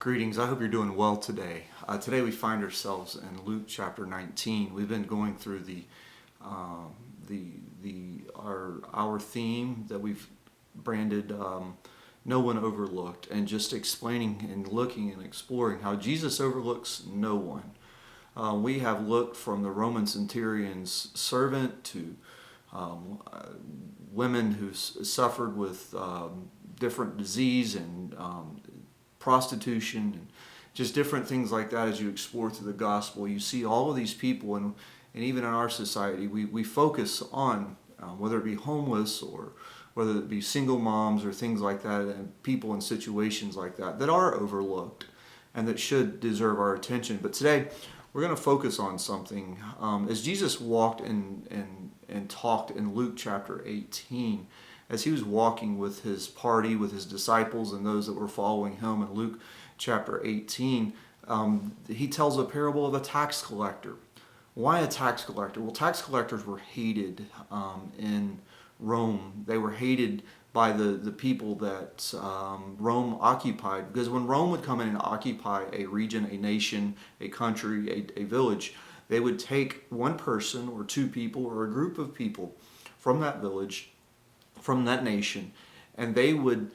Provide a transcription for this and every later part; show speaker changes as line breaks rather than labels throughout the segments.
Greetings. I hope you're doing well today. Today we find ourselves in Luke chapter 19. We've been going through our theme that we've branded "No One Overlooked," and just explaining and looking and exploring how Jesus overlooks no one. We have looked from the Roman centurion's servant to women who suffered with different disease and prostitution and just different things like that. As you explore through the gospel, you see all of these people, and even in our society, we focus on whether it be homeless or whether it be single moms or things like that, and people in situations like that are overlooked and that should deserve our attention. But today, we're going to focus on something. As Jesus walked and talked in Luke chapter 18, as he was walking with his party, with his disciples and those that were following him in Luke chapter 18, he tells a parable of a tax collector. Why a tax collector? Well, tax collectors were hated in Rome. They were hated by the people that Rome occupied, because when Rome would come in and occupy a region, a nation, a country, a village, they would take one person or two people or a group of people from that village, from that nation, and they would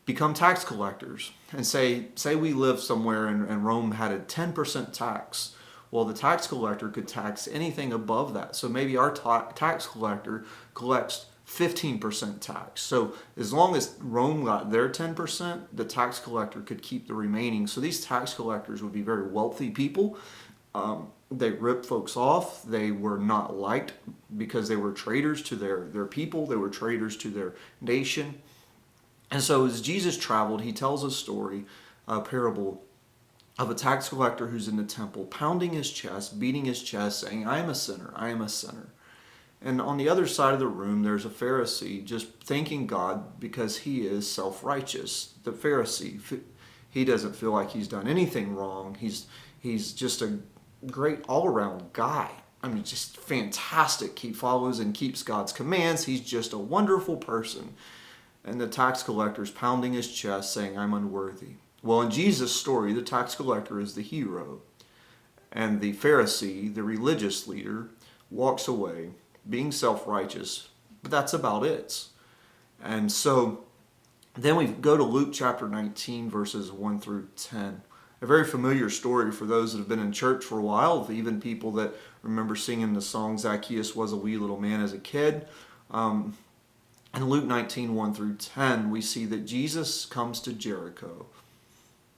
become tax collectors. And say we live somewhere and Rome had a 10% tax. Well, the tax collector could tax anything above that. So maybe our tax collector collects 15% tax. So as long as Rome got their 10%, the tax collector could keep the remaining. So these tax collectors would be very wealthy people. They ripped folks off. They were not liked because they were traitors to their people. They were traitors to their nation. And so as Jesus traveled, he tells a story, a parable of a tax collector who's in the temple, pounding his chest, beating his chest, saying, "I am a sinner, I am a sinner." And on the other side of the room, there's a Pharisee just thanking God because he is self-righteous. The Pharisee, he doesn't feel like he's done anything wrong. He's just a great all-around guy. I mean, just fantastic. He follows and keeps God's commands. He's just a wonderful person. And the tax collector's pounding his chest, saying, "I'm unworthy." Well, in Jesus' story, the tax collector is the hero. And the Pharisee, the religious leader, walks away, being self-righteous. But that's about it. And so then we go to Luke chapter 19, verses 1 through 10. A very familiar story for those that have been in church for a while, even people that remember singing the song "Zacchaeus was a wee little man" as a kid. In Luke 19, 1 through 10, we see that Jesus comes to Jericho,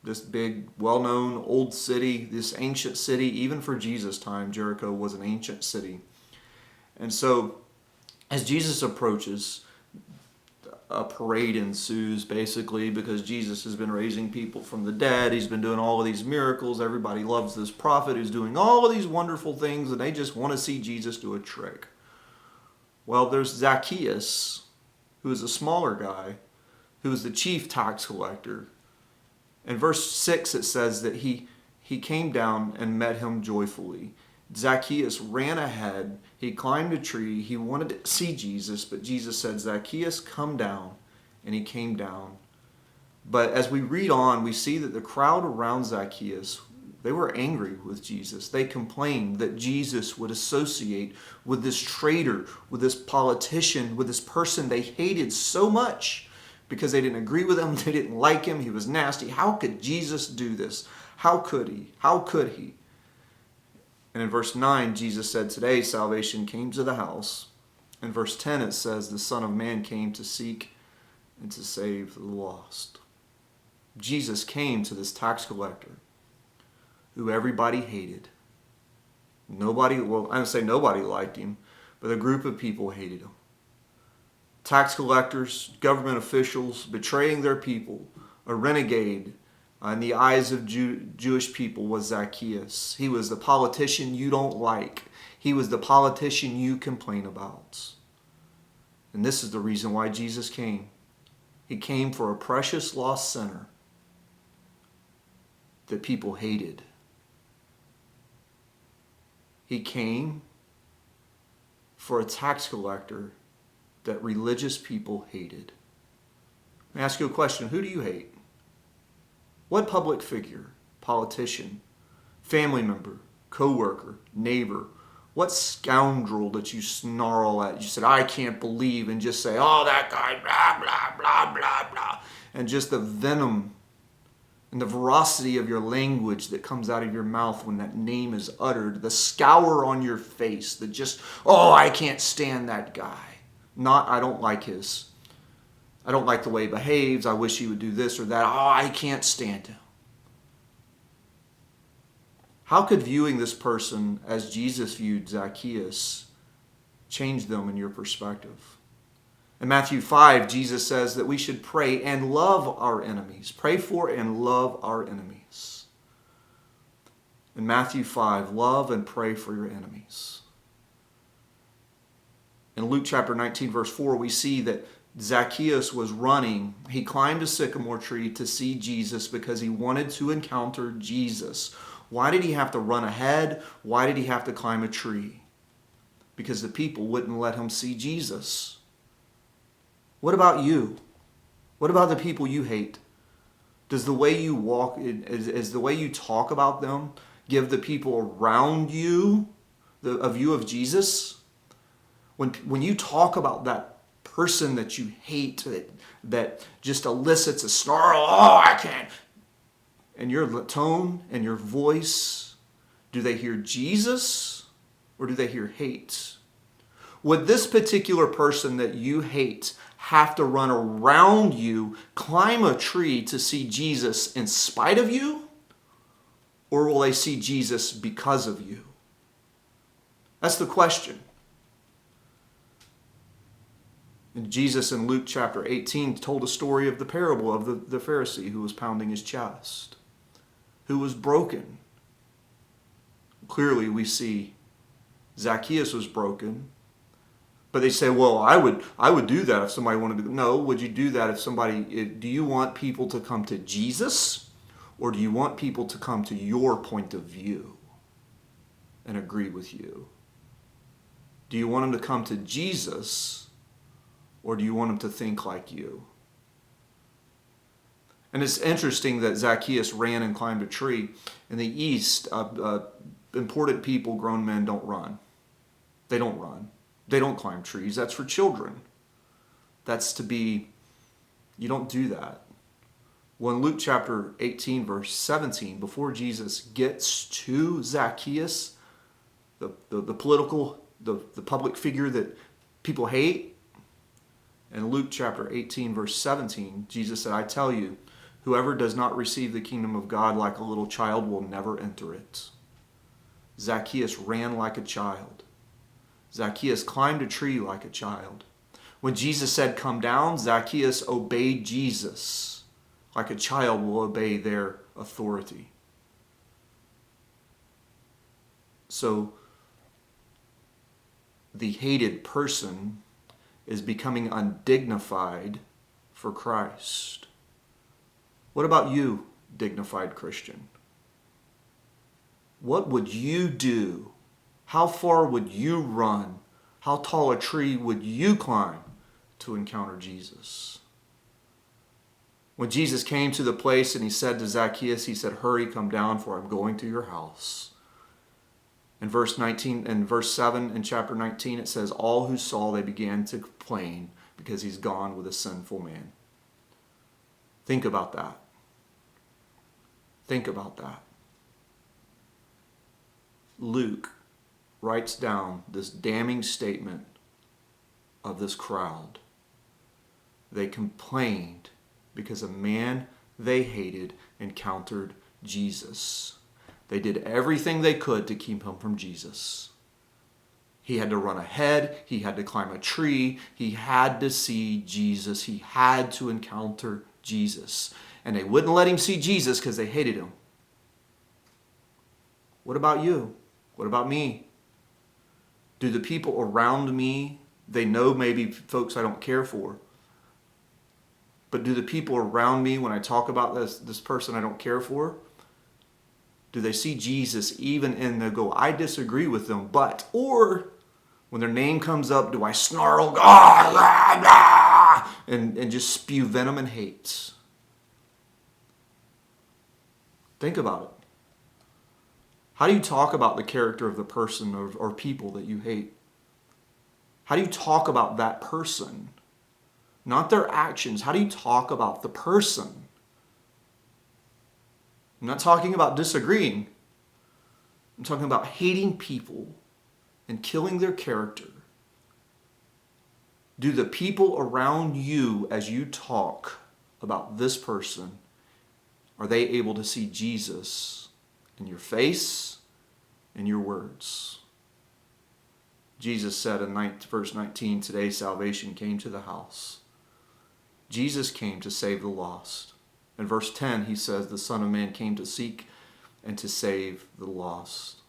this big, well-known old city, this ancient city. Even for Jesus' time, Jericho was an ancient city. And so, as Jesus approaches, a parade ensues, basically, because Jesus has been raising people from the dead. He's been doing all of these miracles. Everybody loves this prophet who's doing all of these wonderful things, and they just want to see Jesus do a trick. Well, there's Zacchaeus, who is a smaller guy, who is the chief tax collector. In verse 6, it says that he came down and met him joyfully. Zacchaeus ran ahead. He climbed a tree. He wanted to see Jesus, but Jesus said, "Zacchaeus, come down." And he came down. But as we read on, we see that the crowd around Zacchaeus, they were angry with Jesus. They complained that Jesus would associate with this traitor, with this politician, with this person they hated so much because they didn't agree with him, they didn't like him, he was nasty. How could Jesus do this? How could he? How could he? And in verse 9, Jesus said, "Today salvation came to the house." In verse 10, it says, "The Son of Man came to seek and to save the lost." Jesus came to this tax collector who everybody hated. Nobody, well, I don't say nobody liked him, but a group of people hated him. Tax collectors, government officials, betraying their people, a renegade. In the eyes of Jewish people was Zacchaeus. He was the politician you don't like. He was the politician you complain about. And this is the reason why Jesus came. He came for a precious lost sinner that people hated. He came for a tax collector that religious people hated. Let me ask you a question. Who do you hate? What public figure, politician, family member, coworker, neighbor, what scoundrel that you snarl at? You said, I can't believe, and just say, oh, that guy, blah, blah, blah, blah, blah. And just the venom and the veracity of your language that comes out of your mouth when that name is uttered, the scour on your face that just, oh, I can't stand that guy. Not, I don't like the way he behaves. I wish he would do this or that. Oh, I can't stand him. How could viewing this person as Jesus viewed Zacchaeus change them in your perspective? In Matthew 5, Jesus says that we should pray and love our enemies. Pray for and love our enemies. In Matthew 5, love and pray for your enemies. In Luke chapter 19, verse 4, we see that Zacchaeus was running. He climbed a sycamore tree to see Jesus because he wanted to encounter Jesus. Why did he have to run ahead? Why did he have to climb a tree? Because the people wouldn't let him see Jesus. What about you? What about the people you hate? Does the way you walk, is the way you talk about them, give the people around you a view of Jesus? When you talk about that person that you hate, that just elicits a snarl, oh, I can't. And your tone and your voice, do they hear Jesus or do they hear hate? Would this particular person that you hate have to run around you, climb a tree to see Jesus in spite of you? Or will they see Jesus because of you? That's the question. And Jesus in Luke chapter 18 told a story of the parable of the Pharisee who was pounding his chest, who was broken. Clearly we see Zacchaeus was broken. But they say, well, I would do that if somebody wanted to. No, would you do that if do you want people to come to Jesus? Or do you want people to come to your point of view and agree with you? Do you want them to come to Jesus? Or do you want them to think like you? And it's interesting that Zacchaeus ran and climbed a tree. In the East, important people, grown men, don't run. They don't run. They don't climb trees. That's for children. You don't do that. Well, in Luke chapter 18, verse 17, before Jesus gets to Zacchaeus, the public figure that people hate, in Luke chapter 18, verse 17, Jesus said, I tell you, whoever does not receive the kingdom of God like a little child will never enter it. Zacchaeus ran like a child. Zacchaeus climbed a tree like a child. When Jesus said, come down, Zacchaeus obeyed Jesus like a child will obey their authority. So the hated person is becoming undignified for Christ. What about you, dignified Christian? What would you do? How far would you run? How tall a tree would you climb to encounter Jesus? When Jesus came to the place and he said to Zacchaeus, he said, hurry, come down, for I'm going to your house. In verse 19 and verse 7 in chapter 19, it says, all who saw, they began to complain because he's gone with a sinful man. Think about that. Think about that. Luke writes down this damning statement of this crowd. They complained because a man they hated encountered Jesus. They did everything they could to keep him from Jesus. He had to run ahead. He had to climb a tree. He had to see Jesus. He had to encounter Jesus. And they wouldn't let him see Jesus because they hated him. What about you? What about me? Do the people around me, they know maybe folks I don't care for, but do the people around me, when I talk about this person I don't care for, do they see Jesus even in the go, I disagree with them, but, or when their name comes up, do I snarl, and just spew venom and hate? Think about it. How do you talk about the character of the person or people that you hate? How do you talk about that person? Not their actions. How do you talk about the person? I'm not talking about disagreeing. I'm talking about hating people and killing their character. Do the people around you, as you talk about this person, are they able to see Jesus in your face, in your words? Jesus said in verse 19, today salvation came to the house. Jesus came to save the lost. In verse 10, he says the Son of Man came to seek and to save the lost.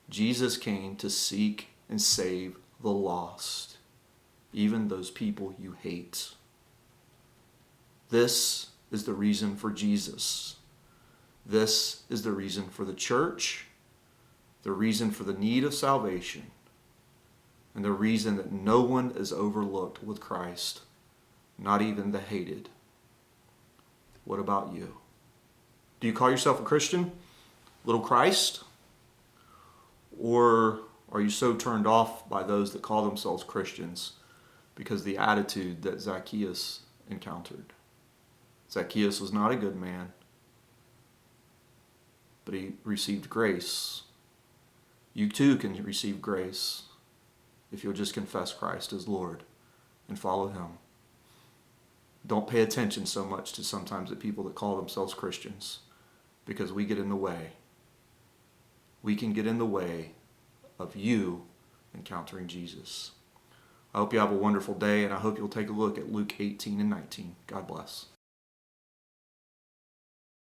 Jesus came to seek and save the lost, even those people you hate. This is the reason for Jesus. This is the reason for the church, the reason for the need of salvation, and the reason that no one is overlooked with Christ, not even the hated. What about you? Do you call yourself a Christian? Little Christ? Or are you so turned off by those that call themselves Christians because of the attitude that Zacchaeus encountered? Zacchaeus was not a good man, but he received grace. You too can receive grace if you'll just confess Christ as Lord and follow him. Don't pay attention so much to sometimes the people that call themselves Christians, because we get in the way. We can get in the way of you encountering Jesus. I hope you have a wonderful day, and I hope you'll take a look at Luke 18 and 19. God bless.